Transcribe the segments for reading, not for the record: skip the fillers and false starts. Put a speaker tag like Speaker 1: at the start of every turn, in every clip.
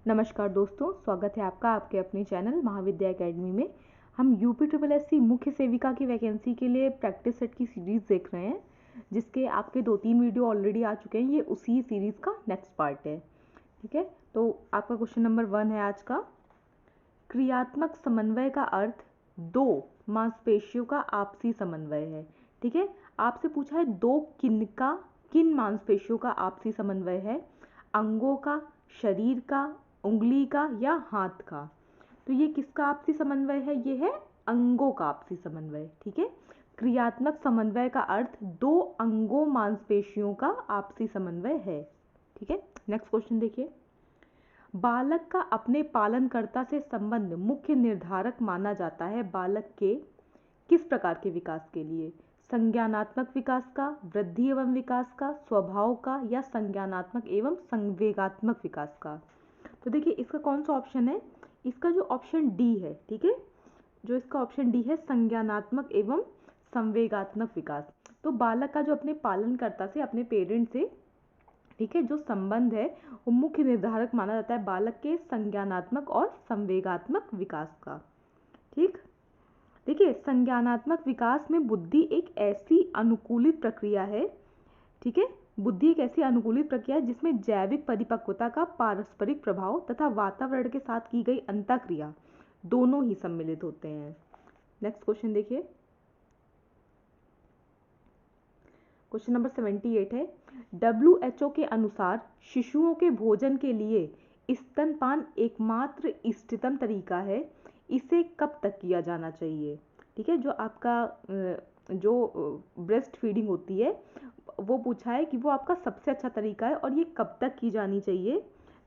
Speaker 1: नमस्कार दोस्तों, स्वागत है आपका आपके अपने चैनल महाविद्या एकेडमी में। हम यूपी मुख्य सेविका की वैकेंसी के लिए प्रैक्टिस सेट की सीरीज़ देख रहे हैं, जिसके आपके 2-3 वीडियो ऑलरेडी आ चुके हैं। ये उसी सीरीज़ का नेक्स्ट पार्ट है। ठीक है, तो आपका क्वेश्चन नंबर 1 है आज का। क्रियात्मक समन्वय का अर्थ दो मांसपेशियों का आपसी समन्वय है। ठीक है, आपसे पूछा है दो किन मांसपेशियों का आपसी समन्वय है, अंगों का, शरीर का, उंगली का या हाथ का। तो ये किसका आपसी समन्वय है? ये है अंगों का आपसी समन्वय। ठीक है, क्रियात्मक समन्वय का अर्थ दो अंगों मांसपेशियों का आपसी समन्वय है। ठीक है, नेक्स्ट क्वेश्चन देखिए। बालक का अपने पालनकर्ता से संबंध मुख्य निर्धारक माना जाता है बालक के किस प्रकार के विकास के लिए? संज्ञानात्मक विकास का, वृद्धि एवं विकास का, स्वभाव का या संज्ञानात्मक एवं संवेगात्मक विकास का। तो देखिए इसका कौन सा ऑप्शन है? इसका जो ऑप्शन डी है। ठीक है, जो इसका ऑप्शन डी है संज्ञानात्मक एवं संवेगात्मक विकास। तो बालक का जो अपने पालनकर्ता से, अपने पेरेंट से, ठीक है, जो संबंध है वो मुख्य निर्धारक माना जाता है बालक के संज्ञानात्मक और संवेगात्मक विकास का। ठीक, देखिए संज्ञानात्मक विकास में बुद्धि एक ऐसी अनुकूलित प्रक्रिया है। ठीक है, बुद्धि एक ऐसी अनुकूलित प्रक्रिया है जिसमें जैविक परिपक्वता का पारस्परिक प्रभाव तथा वातावरण के साथ की गई अंतःक्रिया दोनों ही सम्मिलित होते हैं। नेक्स्ट क्वेश्चन देखिए, क्वेश्चन नंबर 78 है। WHO के अनुसार शिशुओं के भोजन के लिए स्तनपान एकमात्र इष्टतम तरीका है, इसे कब तक किया जाना चाहिए? ठीक है, जो आपका जो ब्रेस्ट फीडिंग होती है वो पूछा है कि वो आपका सबसे अच्छा तरीका है और ये कब तक की जानी चाहिए।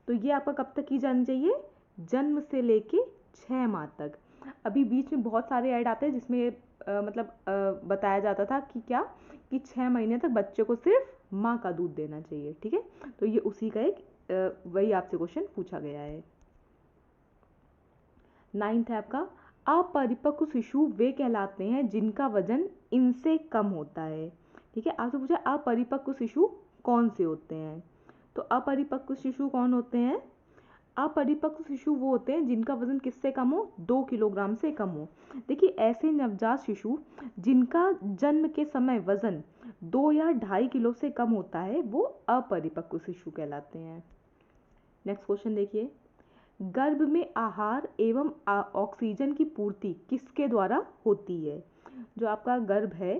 Speaker 1: तो ये आपका कब तक की जानी चाहिए? जन्म से लेके 6 माह तक। अभी बीच में बहुत सारे ऐड आते हैं जिसमें बताया जाता था कि क्या, कि 6 महीने तक बच्चे को सिर्फ माँ का दूध देना चाहिए। ठीक है, तो ये उसी का एक वही आपसे क्वेश्चन पूछा गया है। 9th है आपका, अपरिपक्व शिशु वे कहलाते हैं जिनका वजन इनसे कम होता है। ठीक है, आपसे पूछा अपरिपक्व शिशु कौन से होते हैं? तो अपरिपक्व शिशु कौन होते हैं? अपरिपक्व शिशु वो होते हैं जिनका वजन किससे कम हो? 2 किलोग्राम से कम हो। देखिए ऐसे नवजात शिशु जिनका जन्म के समय वजन 2 या 2.5 किलो से कम होता है वो अपरिपक्व शिशु कहलाते हैं। नेक्स्ट क्वेश्चन देखिए, गर्भ में आहार एवं ऑक्सीजन की पूर्ति किसके द्वारा होती है? जो आपका गर्भ है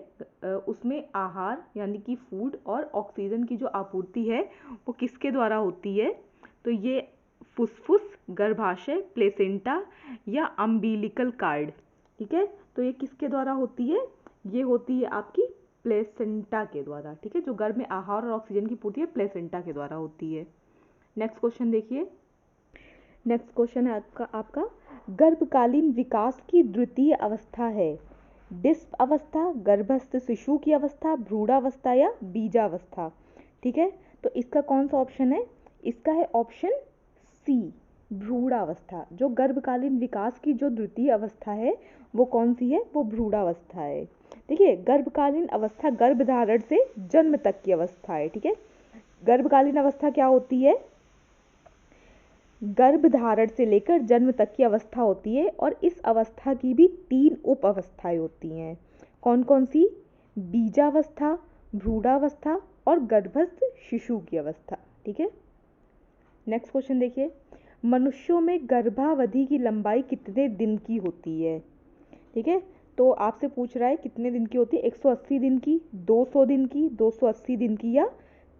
Speaker 1: उसमें आहार यानी कि फूड और ऑक्सीजन की जो आपूर्ति है वो किसके द्वारा होती है? तो ये फुफ्फुस, गर्भाशय, प्लेसेंटा या अम्बिलिकल कार्ड। ठीक है, तो ये किसके द्वारा होती है? ये होती है आपकी प्लेसेंटा के द्वारा। ठीक है, जो गर्भ में आहार और ऑक्सीजन की पूर्ति है प्लेसेंटा के द्वारा होती है। नेक्स्ट क्वेश्चन देखिए, नेक्स्ट क्वेश्चन है आपका गर्भकालीन विकास की द्वितीय अवस्था है डिस्प अवस्था, गर्भस्थ शिशु की अवस्था, भ्रूणावस्था या बीजावस्था। ठीक है, तो इसका कौन सा ऑप्शन है? इसका है ऑप्शन सी, भ्रूणावस्था। जो गर्भकालीन विकास की जो द्वितीय अवस्था है वो कौन सी है? वो भ्रूणावस्था है। देखिए गर्भकालीन अवस्था गर्भधारण से जन्म तक की अवस्था है। ठीक है, गर्भकालीन अवस्था क्या होती है? गर्भधारण से लेकर जन्म तक की अवस्था होती है और इस अवस्था की भी 3 उप अवस्थाएं होती हैं। कौन कौन सी? बीजावस्था, भ्रूणावस्था और गर्भस्थ शिशु की अवस्था। ठीक है, नेक्स्ट क्वेश्चन देखिए, मनुष्यों में गर्भावधि की लंबाई कितने दिन की होती है? ठीक है, तो आपसे पूछ रहा है कितने दिन की होती है? 180 दिन की, 200 दिन की, 280 दिन की या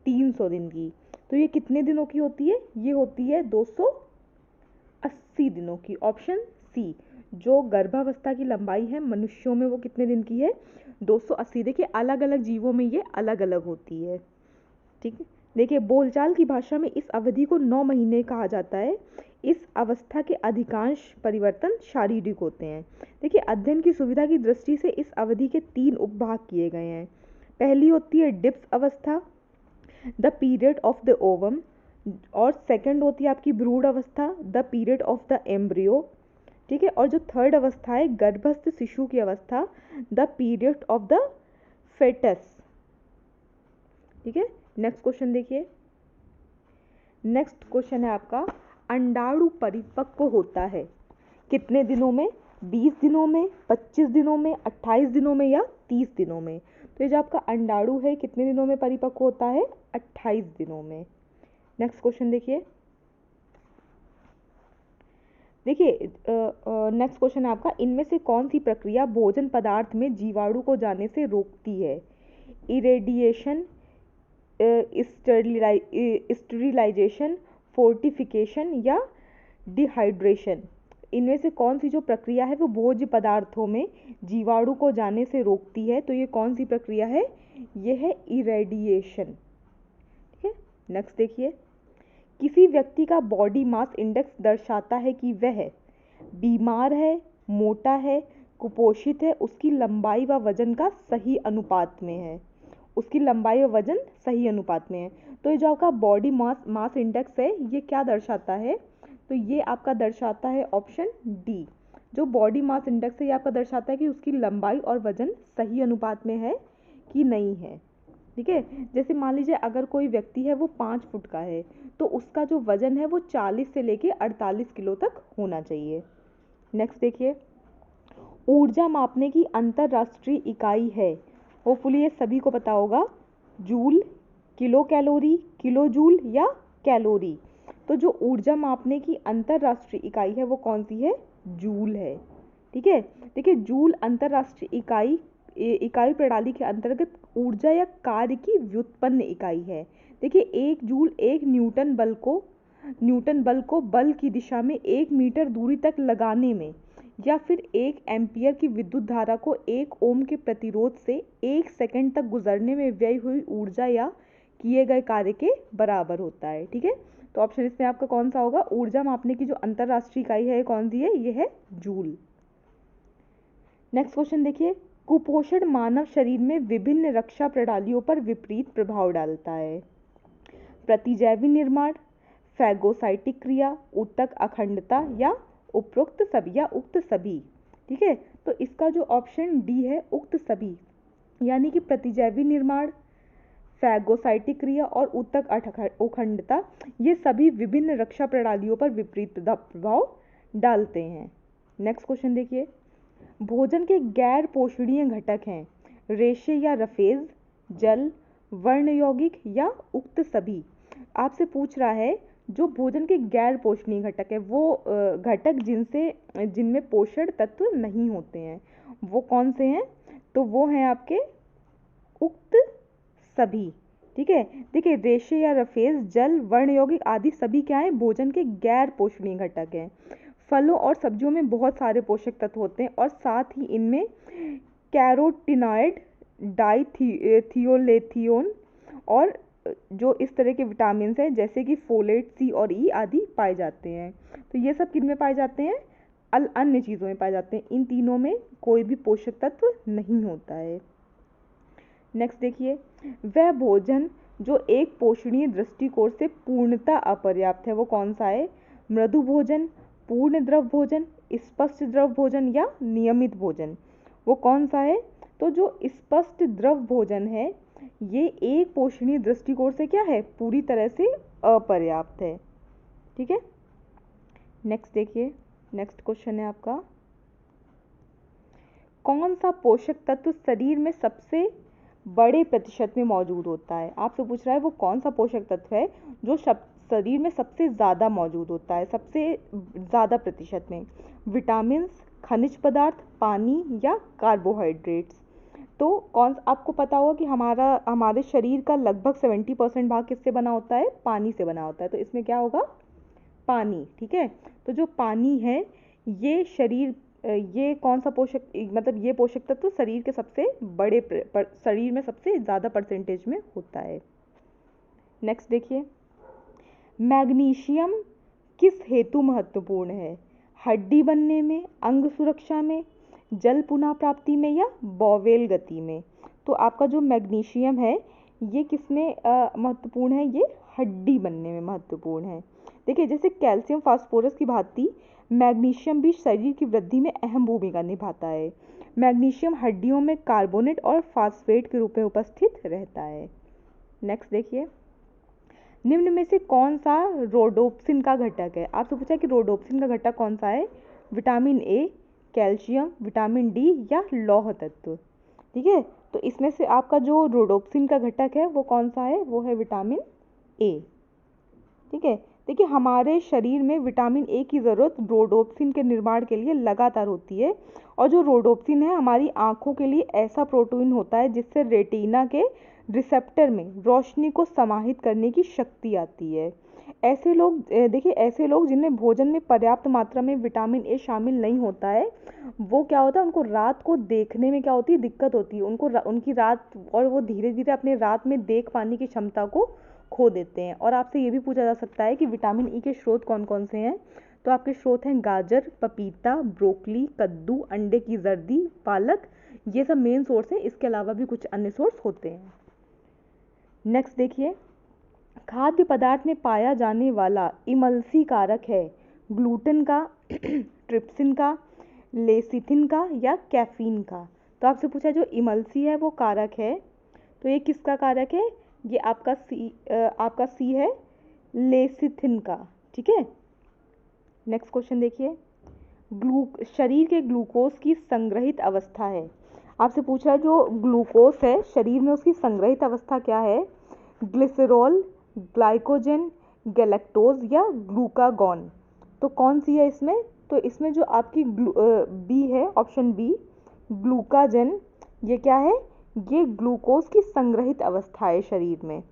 Speaker 1: 300 दिन की। तो ये कितने दिनों की होती है? ये होती है 280 दिनों की। ऑप्शन सी, जो गर्भावस्था की लंबाई है मनुष्यों में वो कितने दिन की है? 280। देखिए अलग अलग जीवों में ये अलग अलग होती है। ठीक है, देखिए बोलचाल की भाषा में इस अवधि को 9 महीने कहा जाता है। इस अवस्था के अधिकांश परिवर्तन शारीरिक होते हैं। देखिए अध्ययन की सुविधा की दृष्टि से इस अवधि के 3 उपभाग किए गए हैं। पहली होती है डिप्स अवस्था, the period of the ovum, और सेकंड होती है आपकी भ्रूण अवस्था, the period of the embryo. ठीक है, और जो थर्ड अवस्था है गर्भस्थ शिशु की अवस्था, the period of the foetus. ठीक है, नेक्स्ट क्वेश्चन देखिए, नेक्स्ट क्वेश्चन है आपका अंडाणु परिपक्व होता है? कितने दिनों में? 20 दिनों में, 25 दिनों में, 28 दिनों में या 30 दिनों में? तो ये जो आपका अंडाणु है कितने दिनों में परिपक्व होता है? 28 दिनों में। नेक्स्ट क्वेश्चन देखिए। नेक्स्ट क्वेश्चन है आपका, इनमें से कौन सी प्रक्रिया भोजन पदार्थ में जीवाणु को जाने से रोकती है? इरेडिएशन, स्टेरिलाइजेशन, फोर्टिफिकेशन या डिहाइड्रेशन? इनमें से कौन सी जो प्रक्रिया है वो भोज्य पदार्थों में जीवाणु को जाने से रोकती है? तो ये कौन सी प्रक्रिया है? ये है इरेडिएशन। ठीक है, नेक्स्ट देखिए। किसी व्यक्ति का बॉडी मास इंडेक्स दर्शाता है कि वह बीमार है, मोटा है, कुपोषित है, उसकी लंबाई व वजन का सही अनुपात में है। उसकी लंबाई व वजन सही अनुपात में है। तो ये जो आपका बॉडी मास इंडेक्स है ये क्या दर्शाता है? तो ये आपका दर्शाता है ऑप्शन डी। जो बॉडी मास इंडेक्स है ये आपका दर्शाता है कि उसकी लंबाई और वजन सही अनुपात में है कि नहीं है। ठीक है, जैसे मान लीजिए अगर कोई व्यक्ति है वो 5 फुट का है तो उसका जो वजन है वो 40 से लेके 48 किलो तक होना चाहिए। नेक्स्ट देखिए। ऊर्जा मापने की अंतरराष्ट्रीय इकाई है, होपफुली ये सभी को पता होगा, joule, kilo calorie, kilo joule या कैलोरी। तो जो ऊर्जा मापने की अंतरराष्ट्रीय इकाई है वो कौन सी है? जूल है। ठीक है, देखिए जूल अंतरराष्ट्रीय इकाई प्रणाली के अंतर्गत ऊर्जा या कार्य की व्युत्पन्न इकाई है। देखिए 1 जूल 1 न्यूटन बल को बल की दिशा में 1 मीटर दूरी तक लगाने में या फिर 1 एम्पियर की विद्युत धारा को 1 ओम के प्रतिरोध से 1 सेकंड तक गुजरने में व्यय हुई ऊर्जा या किए गए कार्य के बराबर होता है। ठीक है, तो ऑप्शन इसमें आपका कौन सा होगा? ऊर्जा मापने की जो अंतरराष्ट्रीय इकाई है कौन सी है? ये है जूल। नेक्स्ट क्वेश्चन देखिए। कुपोषण मानव शरीर में विभिन्न रक्षा प्रणालियों पर विपरीत प्रभाव डालता है। प्रतिजैवी निर्माण, फैगोसाइटिक क्रिया, ऊतक अखंडता या उपरोक्त सभी या उक्त सभी। ठीक है, तो इसका जो ऑप्शन डी है उक्त सभी, यानी कि प्रतिजैवी निर्माण, फैगोसाइटिक क्रिया और ऊतक अखंडता ये सभी विभिन्न रक्षा प्रणालियों पर विपरीत प्रभाव डालते हैं। नेक्स्ट क्वेश्चन देखिए। भोजन के गैर पोषणीय घटक हैं रेशे या रफेज, जल, वर्ण यौगिक या उक्त सभी। आपसे पूछ रहा है जो भोजन के गैर पोषणीय घटक है वो घटक जिनमें पोषण तत्व नहीं होते हैं वो कौन से हैं? तो वो हैं आपके उक्त सभी। ठीक है, देखिए रेशे या रफेज, जल, वर्ण यौगिक आदि सभी क्या है? भोजन के गैर पोषणीय घटक हैं। फलों और सब्जियों में बहुत सारे पोषक तत्व होते हैं और साथ ही इनमें कैरोटीनॉयड, डाइथियोलेथियोन और जो इस तरह के विटामिन हैं जैसे कि फोलेट, सी और ई आदि पाए जाते हैं। तो ये सब किन में पाए जाते हैं? अन्य चीज़ों में पाए जाते हैं। इन तीनों में कोई भी पोषक तत्व नहीं होता है। नेक्स्ट देखिए। वह भोजन जो एक पोषणीय दृष्टिकोण से पूर्णतः अपर्याप्त है वो कौन सा है? मृदु भोजन, पूर्ण द्रव भोजन, स्पष्ट द्रव भोजन या नियमित भोजन? वो कौन सा है? तो जो स्पष्ट द्रव भोजन है ये एक पोषणीय दृष्टिकोण से क्या है? पूरी तरह से अपर्याप्त है। ठीक है, नेक्स्ट देखिए। नेक्स्ट क्वेश्चन है आपका, कौन सा पोषक तत्व शरीर में सबसे बड़े प्रतिशत में मौजूद होता है? आपसे पूछ रहा है वो कौन सा पोषक तत्व है जो शरीर में सबसे ज़्यादा मौजूद होता है, सबसे ज़्यादा प्रतिशत में? विटामिन, खनिज पदार्थ, पानी या कार्बोहाइड्रेट्स? तो आपको पता होगा कि हमारे शरीर का लगभग 70% भाग किससे बना होता है? पानी से बना होता है। तो इसमें क्या होगा? पानी। ठीक है, तो जो पानी है ये कौन सा ये पोषक तत्व शरीर के सबसे बड़े शरीर में सबसे ज़्यादा परसेंटेज में होता है। नेक्स्ट देखिए। मैग्नीशियम किस हेतु महत्वपूर्ण है? हड्डी बनने में, अंग सुरक्षा में, जल पुनः प्राप्ति में या बॉवेल गति में? तो आपका जो मैग्नीशियम है ये किसमें महत्वपूर्ण है? ये हड्डी बनने में महत्वपूर्ण है। देखिए जैसे कैल्शियम फास्फोरस की भांति मैग्नीशियम भी शरीर की वृद्धि में अहम भूमिका निभाता है। मैग्नीशियम हड्डियों में कार्बोनेट और फास्फेट के रूप में उपस्थित रहता है। नेक्स्ट देखिए। निम्न में से कौन सा रोडोप्सिन का घटक है? आपसे पूछा है कि रोडोप्सिन का घटक कौन सा है? Vitamin A, calcium, vitamin D या लौह तत्व। ठीक है, तो इसमें से आपका जो रोडोप्सिन का घटक है वो कौन सा है? वो है विटामिन ए। ठीक है, देखिए हमारे शरीर में विटामिन ए की ज़रूरत रोडोप्सिन के निर्माण के लिए लगातार होती है। और जो रोडोप्सिन है हमारी आँखों के लिए ऐसा प्रोटीन होता है जिससे रेटिना के रिसेप्टर में रोशनी को समाहित करने की शक्ति आती है। ऐसे लोग देखिए, ऐसे लोग जिनमें भोजन में पर्याप्त मात्रा में विटामिन ए शामिल नहीं होता है, वो क्या होता है, उनको रात को देखने में क्या होती है, दिक्कत होती है उनको, उनकी रात, और वो धीरे धीरे अपने रात में देख पाने की क्षमता को खो देते हैं। और आपसे ये भी पूछा जा सकता है कि विटामिन ई के स्रोत कौन कौन से हैं? तो आपके स्रोत हैं गाजर, पपीता, ब्रोकली, कद्दू, अंडे की जर्दी, पालक, ये सब मेन सोर्स हैं। इसके अलावा भी कुछ अन्य सोर्स होते हैं। नेक्स्ट देखिए, खाद्य पदार्थ में पाया जाने वाला इमल्सी कारक है ग्लूटेन का, ट्रिप्सिन का, लेसिथिन का या कैफीन का? तो आपसे पूछा जो इमल्सी है वो कारक है, तो ये किसका कारक है? ये आपका सी है, लेसिथिन का। ठीक है, नेक्स्ट क्वेश्चन देखिए, शरीर के ग्लूकोज की संग्रहित अवस्था है। आपसे पूछ रहा है जो ग्लूकोज है शरीर में उसकी संग्रहित अवस्था क्या है? ग्लिसरॉल, ग्लाइकोजन, गैलेक्टोज या ग्लूकागॉन? तो कौन सी है इसमें? तो इसमें जो आपकी बी है, ऑप्शन बी, ग्लूकाजन, ये क्या है? ये ग्लूकोज की संग्रहित अवस्था है शरीर में।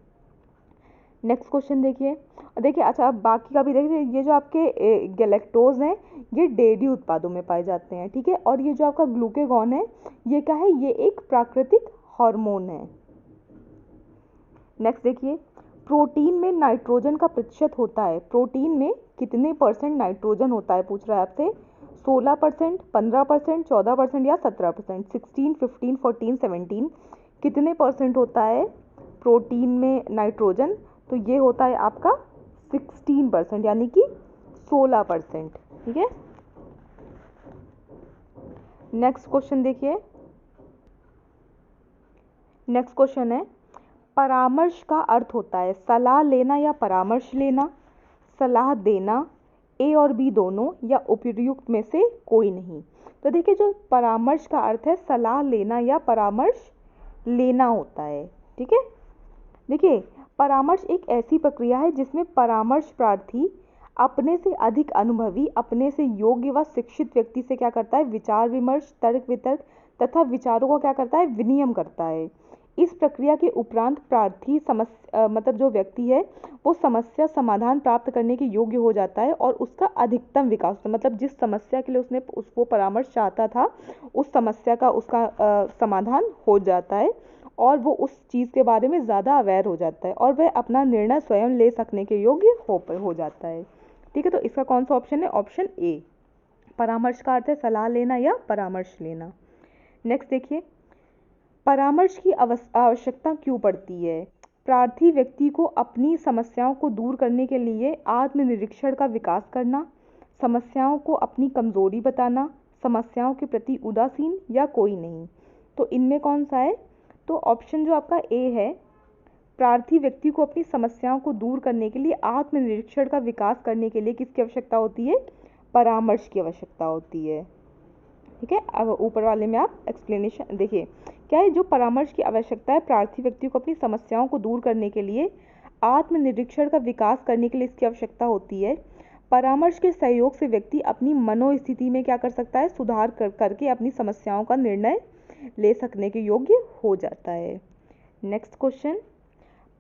Speaker 1: नेक्स्ट क्वेश्चन देखिए, अच्छा अब बाकी का भी देखिए, ये जो आपके गैलेक्टोज हैं ये डेयरी उत्पादों में पाए जाते हैं। ठीक है, और ये जो आपका ग्लूकागॉन है ये क्या है? ये एक प्राकृतिक हार्मोन है। नेक्स्ट देखिए, प्रोटीन में नाइट्रोजन का प्रतिशत होता है, प्रोटीन में कितने % नाइट्रोजन होता है? पूछ रहा है आपसे। 16%, 15%, 14% या 17%? 16, 15, 14, 17 कितने % होता है प्रोटीन में नाइट्रोजन? तो ये होता है आपका 16%, यानी कि 16%। ठीक है, नेक्स्ट क्वेश्चन देखिए, नेक्स्ट क्वेश्चन है, परामर्श का अर्थ होता है सलाह लेना या परामर्श लेना, सलाह देना, ए और बी दोनों, या उपयुक्त में से कोई नहीं? तो देखिए जो परामर्श का अर्थ है सलाह लेना या परामर्श लेना होता है। ठीक है, देखिए परामर्श एक ऐसी प्रक्रिया है जिसमें परामर्श प्रार्थी अपने से अधिक अनुभवी, अपने से योग्य व शिक्षित व्यक्ति से क्या करता है? विचार विमर्श, तर्क वितर्क तथा विचारों को क्या करता है? विनिमय करता है। इस प्रक्रिया के उपरांत प्रार्थी मतलब जो व्यक्ति है वो समस्या समाधान प्राप्त करने के योग्य हो जाता है और उसका अधिकतम विकास, मतलब जिस समस्या के लिए उसने वो परामर्श चाहता था उस समस्या का उसका समाधान हो जाता है और वो उस चीज़ के बारे में ज़्यादा अवेयर हो जाता है और वह अपना निर्णय स्वयं ले सकने के योग्य हो जाता है। ठीक है, तो इसका कौन सा ऑप्शन है? ऑप्शन ए, परामर्श का अर्थ है सलाह लेना या परामर्श लेना। नेक्स्ट देखिए, परामर्श की आवश्यकता क्यों पड़ती है? प्रार्थी व्यक्ति को अपनी समस्याओं को दूर करने के लिए आत्मनिरीक्षण का विकास करना, समस्याओं को अपनी कमजोरी बताना, समस्याओं के प्रति उदासीन या कोई नहीं? तो इनमें कौन सा है? तो ऑप्शन जो आपका ए है, प्रार्थी व्यक्ति को अपनी समस्याओं को दूर करने के लिए आत्मनिरीक्षण का विकास करने के लिए किसकी आवश्यकता होती है? परामर्श की आवश्यकता होती है। ठीक है, अब ऊपर वाले में आप एक्सप्लेनेशन देखिए, क्या है जो परामर्श की आवश्यकता है प्रार्थी व्यक्ति को अपनी समस्याओं को दूर करने के लिए आत्मनिरीक्षण का विकास करने के लिए इसकी आवश्यकता होती है। परामर्श के सहयोग से व्यक्ति अपनी मनोस्थिति में क्या कर सकता है? सुधार करके अपनी समस्याओं का निर्णय ले सकने के योग्य हो जाता है। नेक्स्ट क्वेश्चन,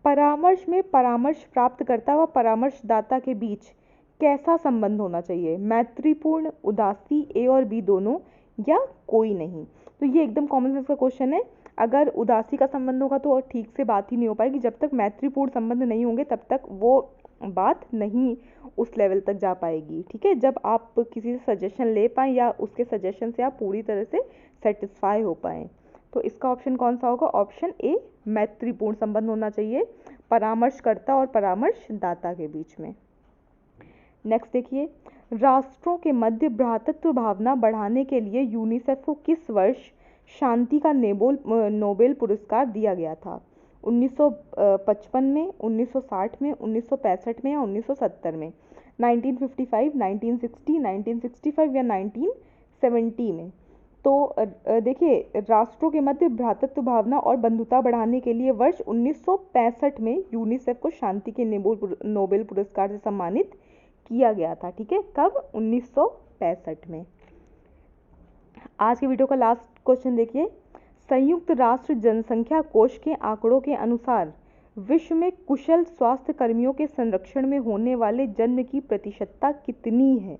Speaker 1: परामर्श में परामर्श प्राप्तकर्ता व परामर्शदाता के बीच कैसा संबंध होना चाहिए? मैत्रीपूर्ण, उदासी, ए और बी दोनों, या कोई नहीं? तो ये एकदम कॉमन सेंस का क्वेश्चन है। अगर उदासी का संबंध होगा तो ठीक से बात ही नहीं हो पाएगी, जब तक मैत्रीपूर्ण संबंध नहीं होंगे तब तक वो बात नहीं उस लेवल तक जा पाएगी। ठीक है, जब आप किसी से सजेशन ले पाएँ या उसके सजेशन से आप पूरी तरह से सेटिस्फाई हो पाएँ। तो इसका ऑप्शन कौन सा होगा? ऑप्शन ए, मैत्रीपूर्ण संबंध होना चाहिए परामर्शकर्ता और परामर्शदाता के बीच में। नेक्स्ट देखिए, राष्ट्रों के मध्य भ्रातृत्व भावना बढ़ाने के लिए यूनिसेफ को किस वर्ष शांति का नोबेल पुरस्कार दिया गया था? 1955 में, 1960 में, 1965 में या 1970 में, 1955, 1960, 1965 या 1970 में। तो देखिए, राष्ट्रों के मध्य भ्रातृत्व भावना और बंधुता बढ़ाने के लिए वर्ष 1965 में यूनिसेफ को शांति के नोबेल पुरस्कार से सम्मानित किया गया था। ठीक है, कब? 1965 में। आज के वीडियो का लास्ट क्वेश्चन देखिए, संयुक्त राष्ट्र जनसंख्या कोष के आंकड़ों के अनुसार विश्व में कुशल स्वास्थ्य कर्मियों के संरक्षण में होने वाले जन्म की प्रतिशतता कितनी है?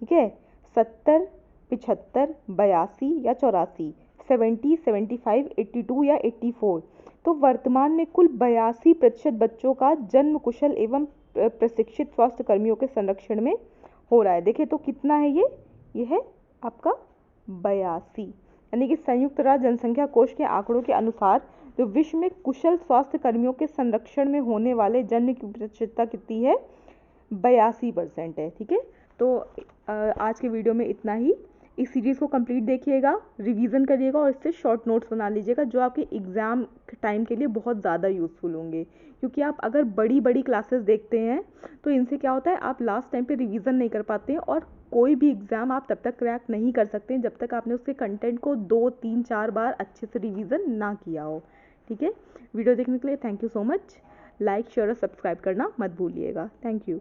Speaker 1: ठीक है, 70, 75, 82 या 84, 70, 75, 82 या 84। तो वर्तमान में कुल 82% बच्चों का जन्म कुशल एवं प्रशिक्षित स्वास्थ्य कर्मियों के संरक्षण में हो रहा है। देखिए तो कितना है ये है आपका 82, यानी कि संयुक्त राष्ट्र जनसंख्या कोष के आंकड़ों के अनुसार जो विश्व में कुशल स्वास्थ्य कर्मियों के संरक्षण में होने वाले जन्म की प्रतिशतता कितनी है? 82% है। ठीक है, तो आज के वीडियो में इतना ही। इस सीरीज़ को कंप्लीट देखिएगा, रिवीजन करिएगा और इससे शॉर्ट नोट्स बना लीजिएगा जो आपके एग्ज़ाम टाइम के लिए बहुत ज़्यादा यूज़फुल होंगे। क्योंकि आप अगर बड़ी बड़ी क्लासेस देखते हैं तो इनसे क्या होता है, आप लास्ट टाइम पे रिवीजन नहीं कर पाते हैं और कोई भी एग्ज़ाम आप तब तक क्रैक नहीं कर सकते जब तक आपने उसके कंटेंट को 2, 3, 4 बार अच्छे से रिवीजन ना किया हो। ठीक है, वीडियो देखने के लिए thank you so much. Like, share और सब्सक्राइब करना मत भूलिएगा। Thank you.